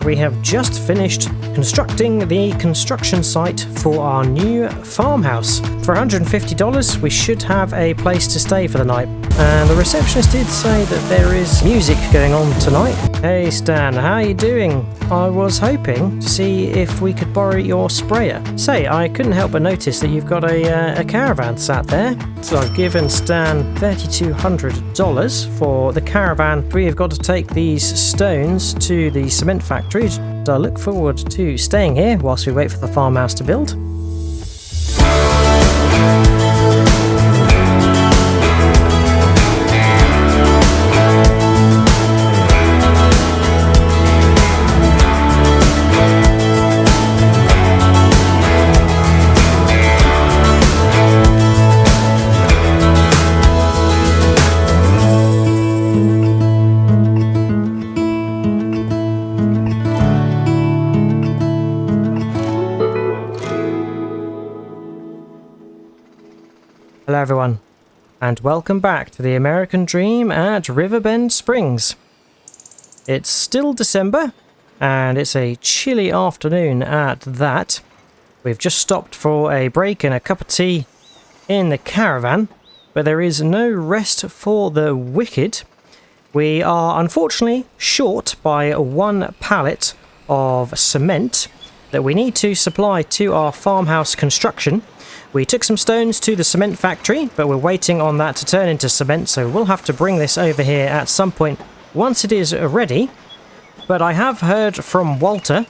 We have just finished constructing the construction site for our new farmhouse. For $150 we should have a place to stay for the night. And the receptionist did say that there is music going on tonight. Hey Stan, how are you doing? I was hoping to see if we could borrow your sprayer. Say, I couldn't help but notice that you've got a caravan sat there. So I've given Stan $3,200 for the caravan. We have got to take these stones to the cement factory. I look forward to staying here whilst we wait for the farmhouse to build. Hello everyone, and welcome back to the American Dream at Riverbend Springs. It's still December, and it's a chilly afternoon at that. We've just stopped for a break and a cup of tea in the caravan, but there is no rest for the wicked. We are unfortunately short by one pallet of cement that we need to supply to our farmhouse construction. We took some stones to the cement factory, but we're waiting on that to turn into cement, so we'll have to bring this over here at some point once it is ready. But I have heard from Walter,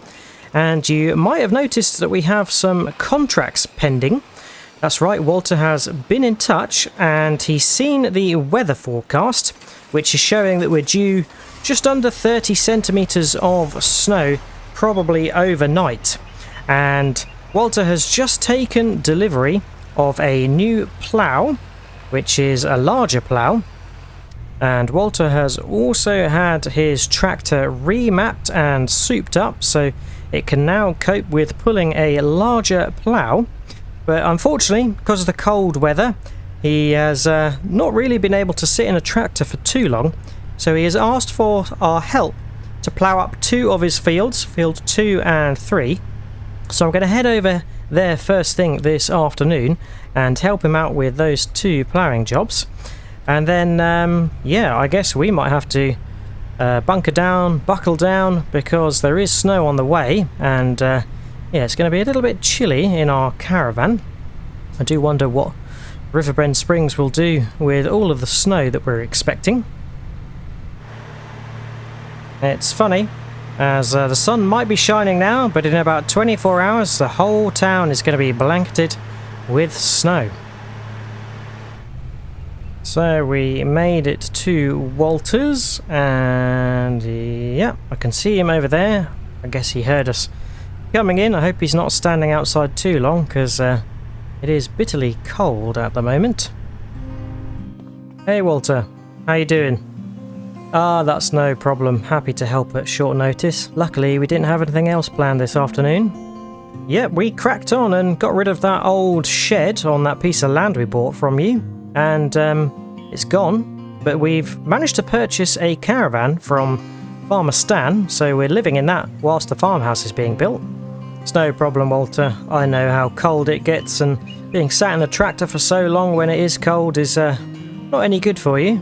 and you might have noticed that we have some contracts pending. That's right, Walter has been in touch, and he's seen the weather forecast, which is showing that we're due just under 30 centimetres of snow, probably overnight. And Walter has just taken delivery of a new plow, which is a larger plow, and Walter has also had his tractor remapped and souped up so it can now cope with pulling a larger plow. But unfortunately, because of the cold weather, he has not really been able to sit in a tractor for too long, so he has asked for our help to plow up two of his fields, field 2 and 3. So I'm going to head over there first thing this afternoon and help him out with those two ploughing jobs. And then, yeah, I guess we might have to buckle down, because there is snow on the way. And, yeah, it's going to be a little bit chilly in our caravan. I do wonder what Riverbend Springs will do with all of the snow that we're expecting. It's funny, as the sun might be shining now, but in about 24 hours the whole town is going to be blanketed with snow. So we made it to Walter's, and yeah, I can see him over there. I guess he heard us coming in. I hope he's not standing outside too long, because it is bitterly cold at the moment. Hey Walter, how you doing? Ah, that's no problem. Happy to help at short notice. Luckily, we didn't have anything else planned this afternoon. Yep, we cracked on and got rid of that old shed on that piece of land we bought from you. And it's gone. But we've managed to purchase a caravan from Farmer Stan, so we're living in that whilst the farmhouse is being built. It's no problem, Walter. I know how cold it gets, and being sat in a tractor for so long when it is cold is not any good for you.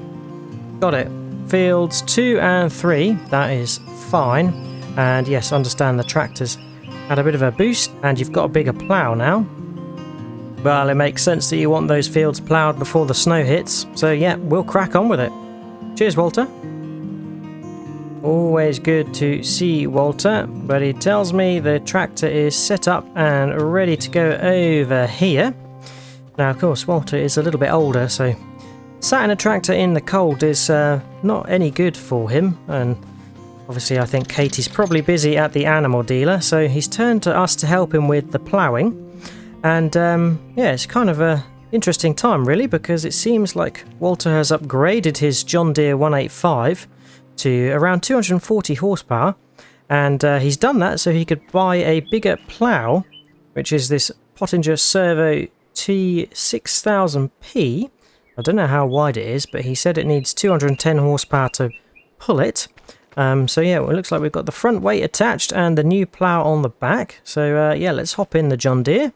Got it. Fields 2 and 3, that is fine. And yes, understand the tractor's had a bit of a boost, and you've got a bigger plough now. Well, it makes sense that you want those fields ploughed before the snow hits, so yeah, we'll crack on with it. Cheers, Walter. Always good to see Walter, but he tells me the tractor is set up and ready to go over here. Now, of course, Walter is a little bit older, so sat in a tractor in the cold is not any good for him, and obviously I think Katie's probably busy at the animal dealer, so he's turned to us to help him with the ploughing. And yeah, it's kind of a interesting time really, because it seems like Walter has upgraded his John Deere 185 to around 240 horsepower, and he's done that so he could buy a bigger plough, which is this Pottinger Servo T6000P. I don't know how wide it is, but he said it needs 210 horsepower to pull it. So yeah, it looks like we've got the front weight attached and the new plough on the back. So yeah, let's hop in the John Deere.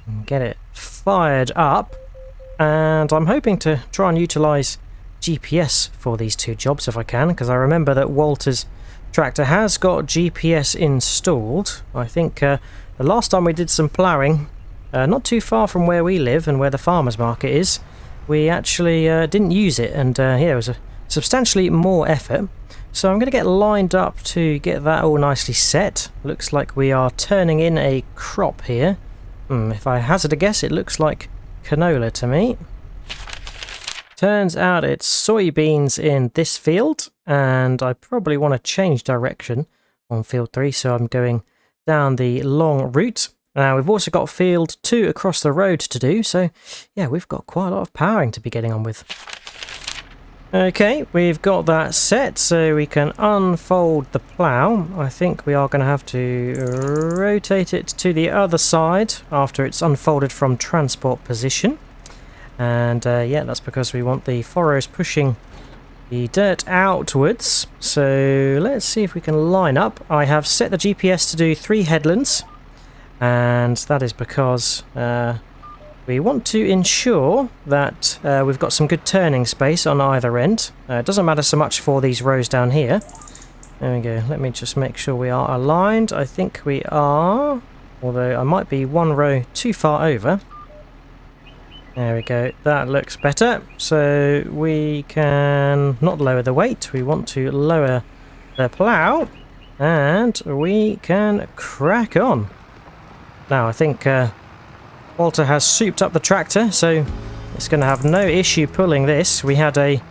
And get it fired up. And I'm hoping to try and utilise GPS for these two jobs if I can, because I remember that Walter's tractor has got GPS installed. I think the last time we did some ploughing, not too far from where we live and where the farmers market is, we actually didn't use it, and yeah, it was a substantially more effort. So I'm going to get lined up to get that all nicely set. Looks like we are turning in a crop here. If I hazard a guess, it looks like canola to me. Turns out it's soybeans in this field, and I probably want to change direction on field 3, so I'm going down the long route. Now we've also got field 2 across the road to do, so yeah, we've got quite a lot of ploughing to be getting on with. Okay, we've got that set, so we can unfold the plough. I think we are going to have to rotate it to the other side after it's unfolded from transport position. And yeah, that's because we want the furrows pushing the dirt outwards. So let's see if we can line up. I have set the GPS to do 3 headlands, and that is because we want to ensure that we've got some good turning space on either end. It doesn't matter so much for these rows down here. There we go. Let me just make sure we are aligned. I think we are, although I might be 1 row too far over. There we go, that looks better. So we can not lower the weight, we want to lower the plough, and we can crack on. Now I think Walter has souped up the tractor, so it's going to have no issue pulling this. We had a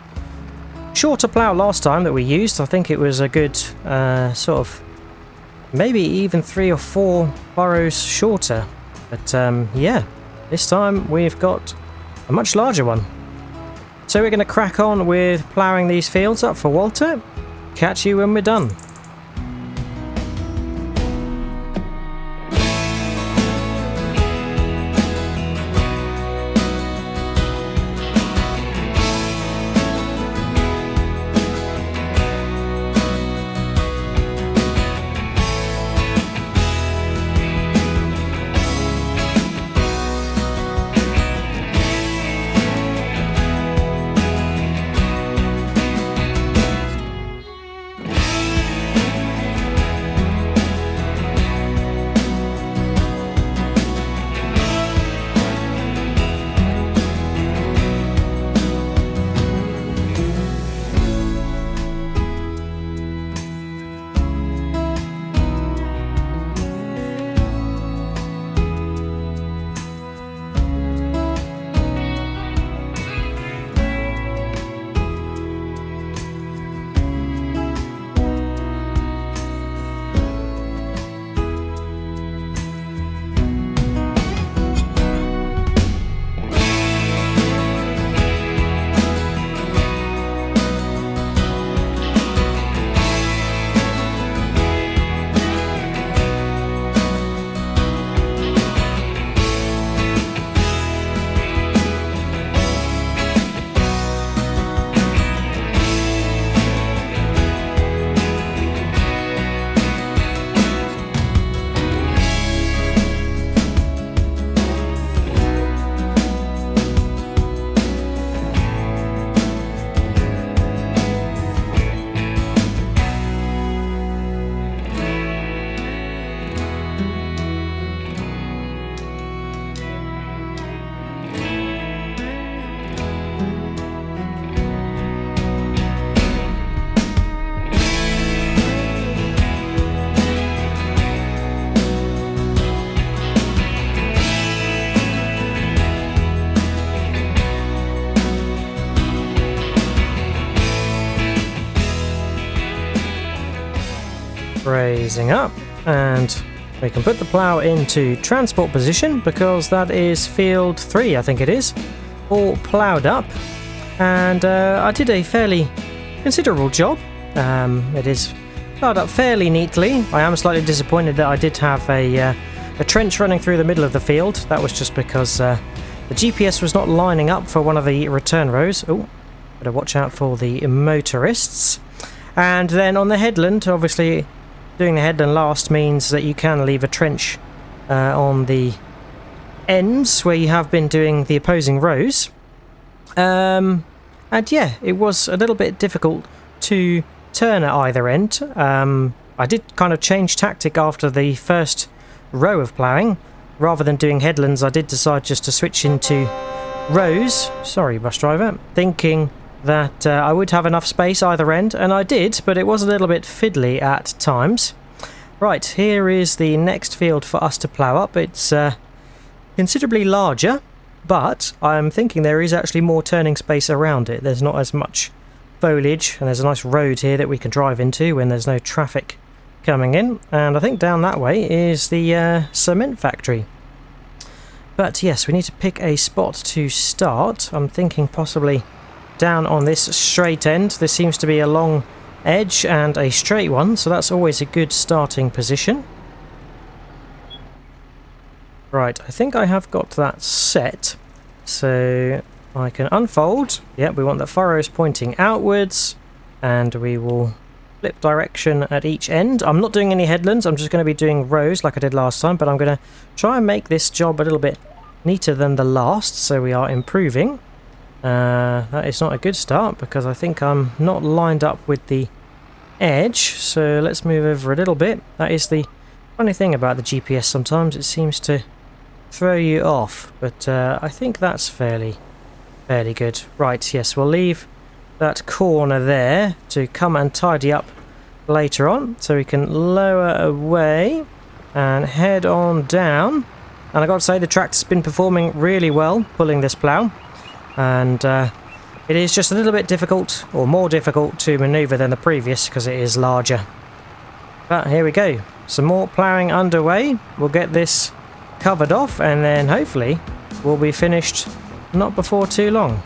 shorter plough last time that we used. I think it was a good sort of maybe even 3 or 4 furrows shorter. But yeah, this time we've got a much larger one. So we're going to crack on with ploughing these fields up for Walter. Catch you when we're done. Raising up, and we can put the plough into transport position because that is field 3, I think it is, all ploughed up. And I did a fairly considerable job. It is ploughed up fairly neatly. I am slightly disappointed that I did have a trench running through the middle of the field. That was just because the GPS was not lining up for one of the return rows. Oh, Better watch out for the motorists. And then on the headland, obviously doing the headland last means that you can leave a trench on the ends where you have been doing the opposing rows. And yeah, it was a little bit difficult to turn at either end. I did kind of change tactic after the first row of ploughing. Rather than doing headlands, I did decide just to switch into rows. Sorry, bus driver. Thinking that I would have enough space either end, and I did, but it was a little bit fiddly at times. Right, here is the next field for us to plough up. It's considerably larger, but I'm thinking there is actually more turning space around it. There's not as much foliage, and there's a nice road here that we can drive into when there's no traffic coming in. And I think down that way is the cement factory. But yes, we need to pick a spot to start. I'm thinking possibly down on this straight end. This seems to be a long edge and a straight one, so that's always a good starting position. Right, I think I have got that set, so I can unfold. Yep, we want the furrows pointing outwards, and we will flip direction at each end. I'm not doing any headlands, I'm just going to be doing rows like I did last time, but I'm going to try and make this job a little bit neater than the last, so we are improving. That is not a good start because I think I'm not lined up with the edge, so let's move over a little bit. That is the funny thing about the GPS, sometimes it seems to throw you off, but I think that's fairly good. Right, yes, we'll leave that corner there to come and tidy up later on, so we can lower away and head on down. And I got to say, the tractor's been performing really well pulling this plough, and it is just a little bit difficult, or more difficult to manoeuvre than the previous because it is larger. But here we go, some more ploughing underway. We'll get this covered off and then hopefully we'll be finished not before too long.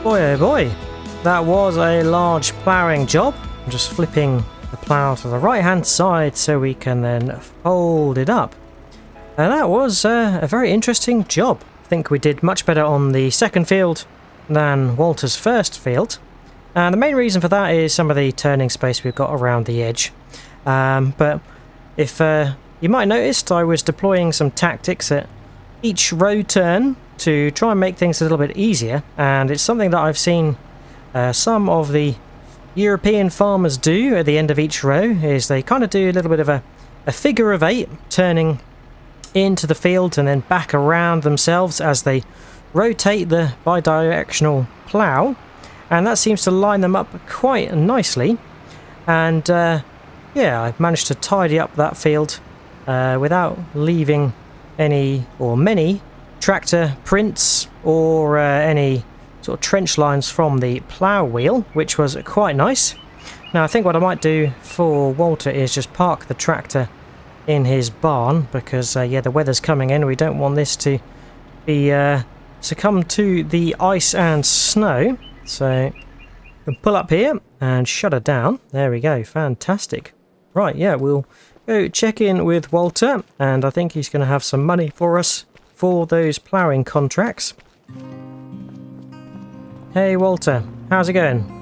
Boy oh boy, that was a large ploughing job. I'm just flipping the plough to the right hand side so we can then fold it up. And that was a very interesting job. I think we did much better on the second field than Walter's first field. And the main reason for that is some of the turning space we've got around the edge. But if you might have noticed, I was deploying some tactics at each row turn to try and make things a little bit easier, and it's something that I've seen some of the European farmers do at the end of each row, is they kind of do a little bit of a figure of 8, turning into the field and then back around themselves as they rotate the bidirectional plough, and that seems to line them up quite nicely. And yeah, I've managed to tidy up that field without leaving any or many tractor prints or any sort of trench lines from the plough wheel, which was quite nice. Now I think what I might do for Walter is just park the tractor in his barn, because yeah, the weather's coming in. We don't want this to be succumb to the ice and snow. So we can pull up here and shut her down. There we go, fantastic. Right, yeah, we'll go check in with Walter, and I think he's going to have some money for us for those ploughing contracts. Hey Walter, how's it going?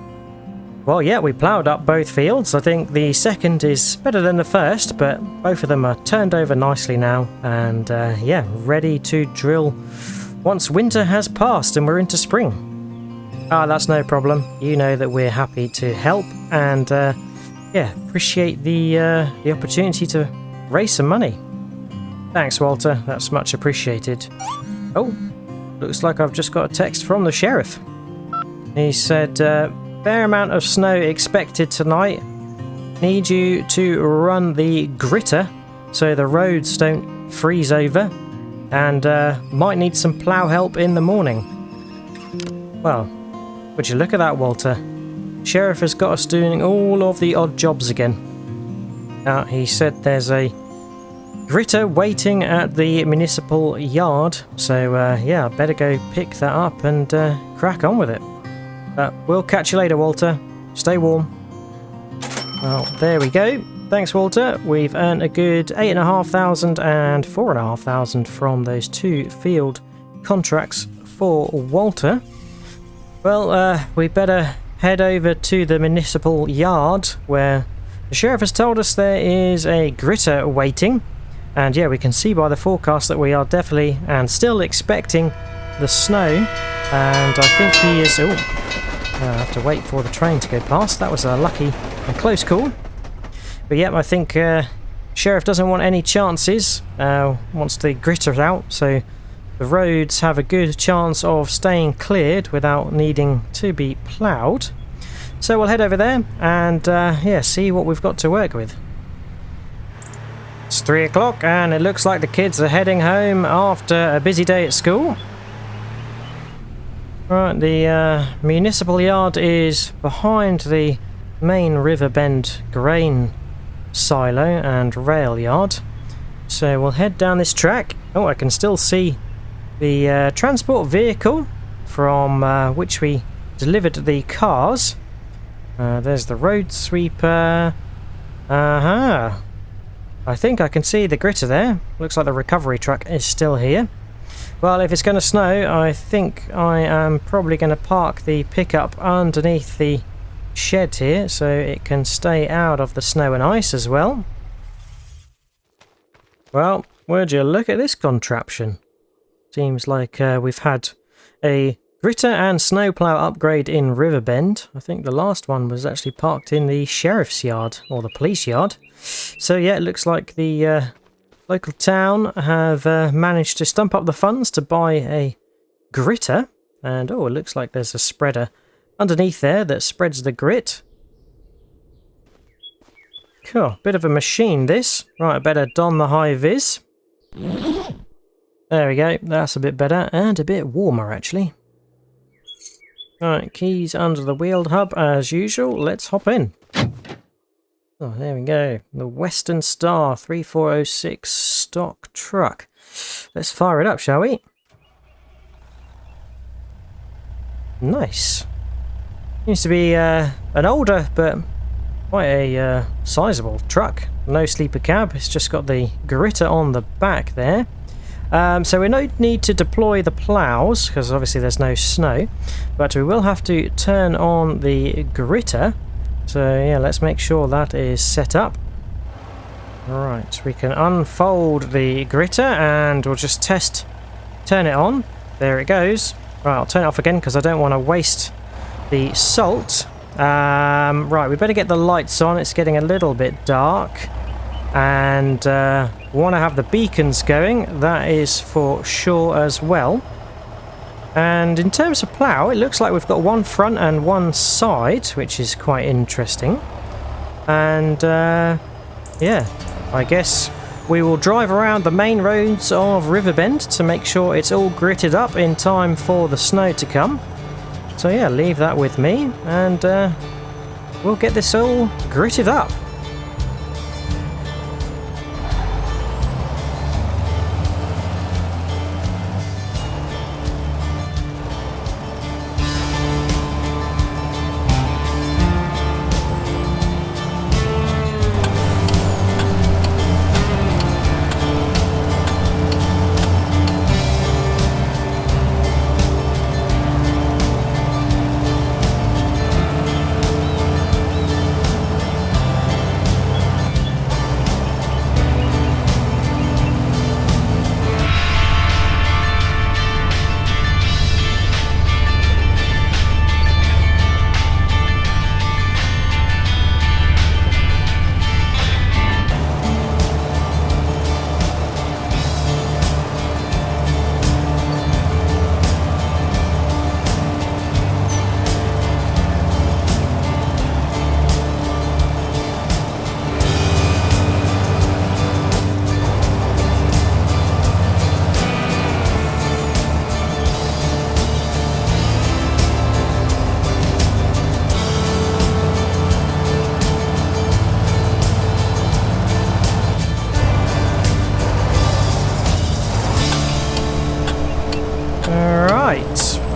Well, yeah, we ploughed up both fields. I think the second is better than the first, but both of them are turned over nicely now, and yeah, ready to drill once winter has passed and we're into spring. Ah, that's no problem. You know that we're happy to help, and yeah, appreciate the opportunity to raise some money. Thanks, Walter. That's much appreciated. Oh, looks like I've just got a text from the sheriff. He said, fair amount of snow expected tonight. Need you to run the gritter so the roads don't freeze over, and might need some plough help in the morning. Well, would you look at that, Walter? Sheriff has got us doing all of the odd jobs again. Now, he said there's a gritter waiting at the municipal yard, so yeah, I better go pick that up and crack on with it. We'll catch you later, Walter. Stay warm. Well, there we go. Thanks, Walter. We've earned a good 8,500 and 4,500 from those 2 field contracts for Walter. Well, we better head over to the municipal yard, where the sheriff has told us there is a gritter waiting. And yeah, we can see by the forecast that we are definitely and still expecting the snow. And I think he is... Oh, I have to wait for the train to go past. That was a lucky and close call. But yeah, I think sheriff doesn't want any chances. Wants the gritter out, so the roads have a good chance of staying cleared without needing to be ploughed. So we'll head over there and yeah, see what we've got to work with. It's 3 o'clock and it looks like the kids are heading home after a busy day at school. Right, the municipal yard is behind the main Riverbend grain silo and rail yard. So we'll head down this track. Oh, I can still see the transport vehicle from which we delivered the cars. There's the road sweeper. I think I can see the gritter there. Looks like the recovery truck is still here. Well, if it's going to snow, I think I am probably going to park the pickup underneath the shed here so it can stay out of the snow and ice as well. Well, would you look at this contraption? Seems like we've had a gritter and snowplow upgrade in Riverbend. I think the last one was actually parked in the sheriff's yard, or the police yard. So yeah, it looks like the local town have managed to stump up the funds to buy a gritter. And oh, it looks like there's a spreader underneath there that spreads the grit. Cool, bit of a machine this. Right, I better don the high vis. There we go, that's a bit better and a bit warmer actually. Right, keys under the wheel hub as usual. Let's hop in. Oh, there we go. The Western Star 3406 stock truck. Let's fire it up, shall we? Nice. Seems to be an older but quite a sizable truck. No sleeper cab. It's just got the gritter on the back there. So we don't need to deploy the plows because obviously there's no snow, but we will have to turn on the gritter. So yeah, let's make sure that is set up. Right, we can unfold the gritter and we'll just turn it on. There it goes. Right, I'll turn it off again because I don't want to waste the salt. Right, we better get the lights on. It's getting a little bit dark. And we want to have the beacons going. That is for sure as well. And in terms of plough, it looks like we've got one front and one side, which is quite interesting. And yeah, I guess we will drive around the main roads of Riverbend to make sure it's all gritted up in time for the snow to come. So yeah, leave that with me and we'll get this all gritted up.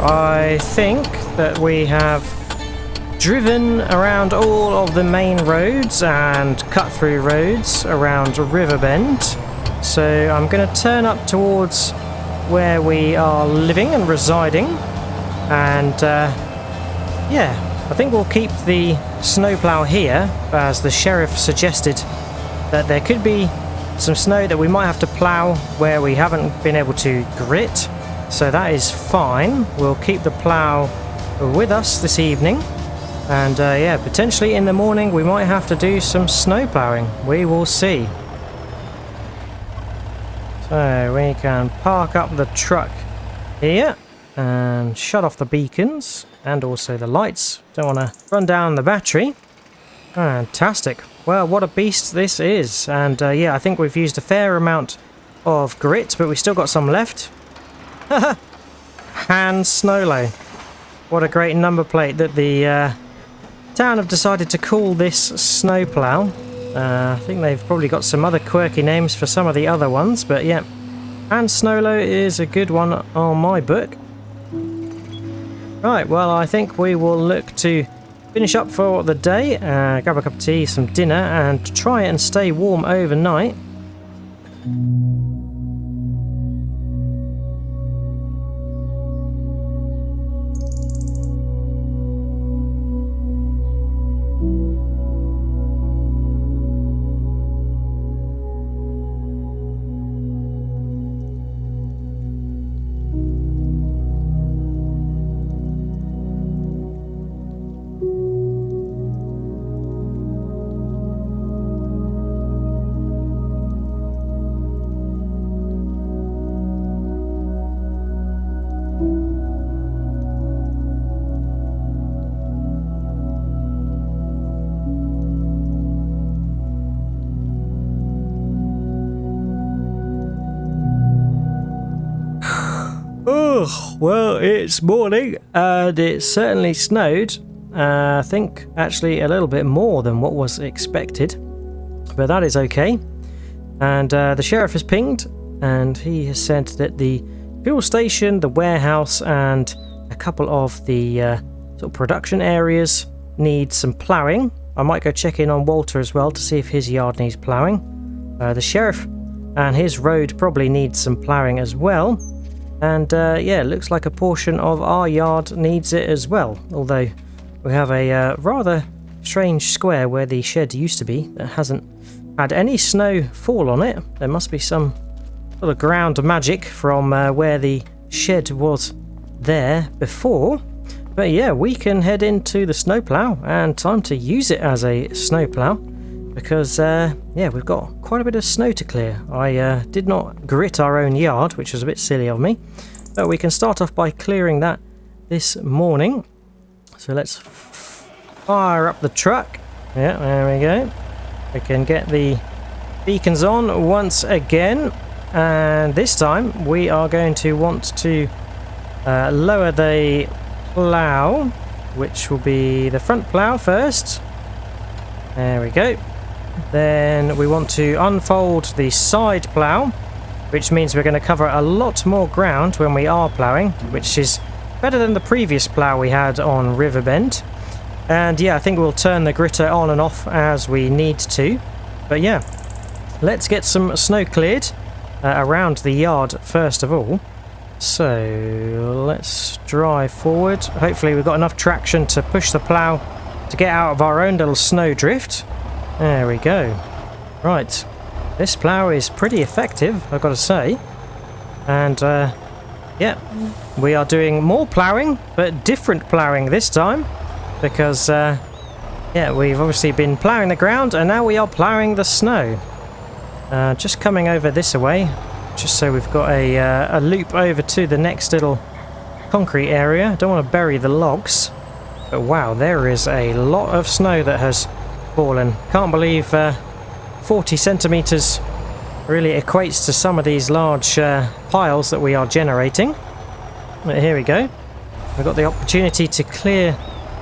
I think that we have driven around all of the main roads and cut-through roads around Riverbend. So I'm going to turn up towards where we are living and residing. And yeah, I think we'll keep the snowplow here, as the sheriff suggested that there could be some snow that we might have to plough where we haven't been able to grit. So that is fine. We'll keep the plough with us this evening. And yeah, potentially in the morning we might have to do some snow ploughing. We will see. So we can park up the truck here and shut off the beacons and also the lights. Don't want to run down the battery. Fantastic. Well, what a beast this is. And yeah, I think we've used a fair amount of grit, but we've still got some left. Han Snowlow. What a great number plate that the town have decided to call this snowplow. I think they've probably got some other quirky names for some of the other ones, but yeah, Han Snowlow is a good one on my book. Right, well, I think we will look to finish up for the day, grab a cup of tea, some dinner, and try and stay warm overnight. Well, it's morning and it certainly snowed. I think actually a little bit more than what was expected, but that is okay. And the sheriff has pinged and he has said that the fuel station, the warehouse and a couple of the sort of production areas need some ploughing. I might go check in on Walter as well to see if his yard needs ploughing. The sheriff and his road probably needs some ploughing as well. And yeah, it looks like a portion of our yard needs it as well, although we have a rather strange square where the shed used to be that hasn't had any snow fall on it. There must be some sort of ground magic from where the shed was there before. But yeah, we can head into the snowplow, and time to use it as a snowplow because yeah, we've got quite a bit of snow to clear. I did not grit our own yard, which was a bit silly of me, but we can start off by clearing that this morning. So let's fire up the truck. Yeah, there we go. We can get the beacons on once again, and this time we are going to want to lower the plow, which will be the front plow first. There we go. Then we want to unfold the side plow, which means we're going to cover a lot more ground when we are ploughing, which is better than the previous plow we had on Riverbend. And yeah, I think we'll turn the gritter on and off as we need to. But yeah, let's get some snow cleared around the yard first of all. So let's drive forward. Hopefully we've got enough traction to push the plough to get out of our own little snow drift. There we go. Right, this plough is pretty effective, I've got to say. And yeah, we are doing more ploughing, but different ploughing this time. Because yeah, we've obviously been ploughing the ground and now we are ploughing the snow. Just coming over this way, just so we've got a loop over to the next little concrete area. Don't want to bury the logs, but wow, there is a lot of snow that has fallen. Can't believe 40 centimeters really equates to some of these large piles that we are generating. But here we go. We've got the opportunity to clear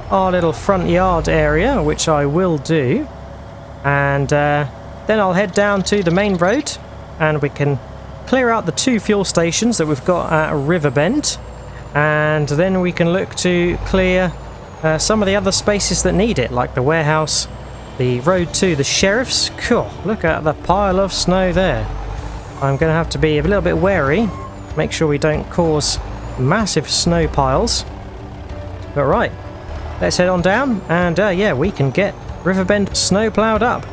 our little front yard area, which I will do, and then I'll head down to the main road and we can clear out the 2 fuel stations that we've got at Riverbend, and then we can look to clear some of the other spaces that need it, like the warehouse, the road to the sheriff's. Cool, look at the pile of snow there. I'm going to have to be a little bit wary, make sure we don't cause massive snow piles. But right, let's head on down and yeah, we can get Riverbend snow ploughed up.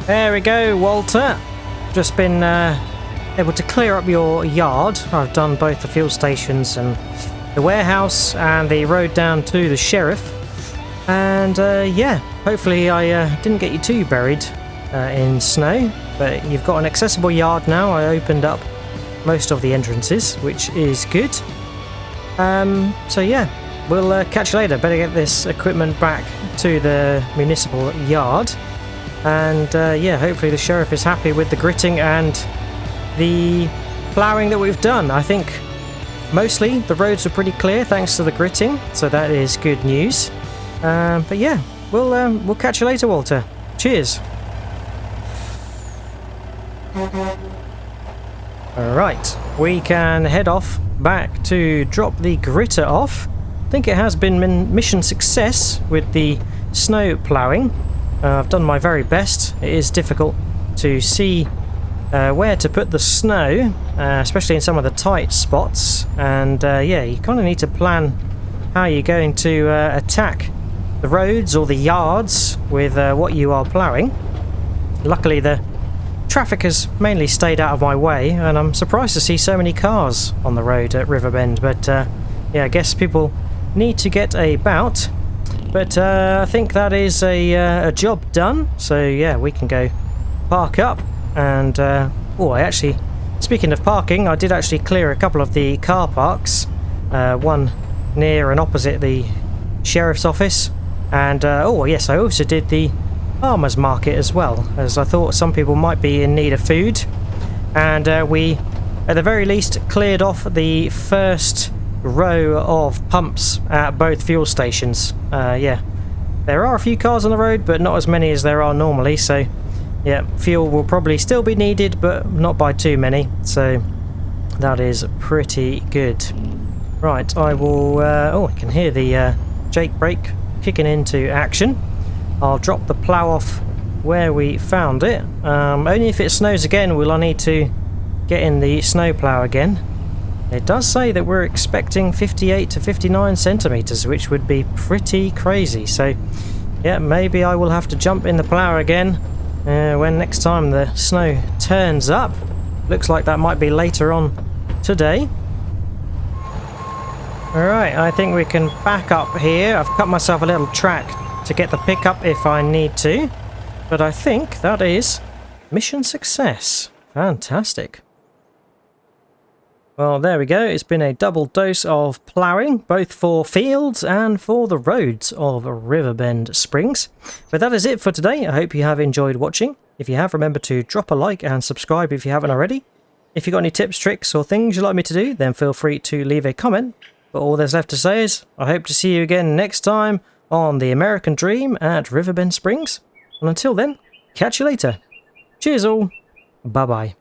There we go, Walter. Just been able to clear up your yard. I've done both the fuel stations and the warehouse and the road down to the sheriff. And yeah, hopefully I didn't get you too buried in snow. But you've got an accessible yard now. I opened up most of the entrances, which is good. So yeah, we'll catch you later. Better get this equipment back to the municipal yard. And yeah, hopefully the sheriff is happy with the gritting and the ploughing that we've done. I think mostly the roads are pretty clear thanks to the gritting, so that is good news. But yeah, we'll catch you later, Walter. Cheers. Alright, we can head off back to drop the gritter off. I think it has been mission success with the snow ploughing. I've done my very best. It is difficult to see where to put the snow, especially in some of the tight spots. And yeah, you kind of need to plan how you're going to attack the roads or the yards with what you are ploughing. Luckily, the traffic has mainly stayed out of my way, and I'm surprised to see so many cars on the road at Riverbend. But yeah, I guess people need to get about. But I think that is a job done. So yeah, we can go park up. And oh, I actually, speaking of parking, I did actually clear a couple of the car parks. One near and opposite the sheriff's office. And oh yes, I also did the farmers market as well, as I thought some people might be in need of food. And we, at the very least, cleared off the first row of pumps at both fuel stations. Yeah, there are a few cars on the road, but not as many as there are normally, so yeah, fuel will probably still be needed, but not by too many, so that is pretty good. Right, I will oh, I can hear the Jake brake kicking into action. I'll drop the plough off where we found it. Only if it snows again will I need to get in the snow plough again. It does say that we're expecting 58 to 59 centimetres, which would be pretty crazy. So, yeah, maybe I will have to jump in the plough again when next time the snow turns up. Looks like that might be later on today. Alright, I think we can back up here. I've cut myself a little track to get the pickup if I need to. But I think that is mission success. Fantastic. Well, there we go. It's been a double dose of ploughing, both for fields and for the roads of Riverbend Springs. But that is it for today. I hope you have enjoyed watching. If you have, remember to drop a like and subscribe if you haven't already. If you've got any tips, tricks or things you'd like me to do, then feel free to leave a comment. But all there's left to say is, I hope to see you again next time on the American Dream at Riverbend Springs. And until then, catch you later. Cheers all. Bye-bye.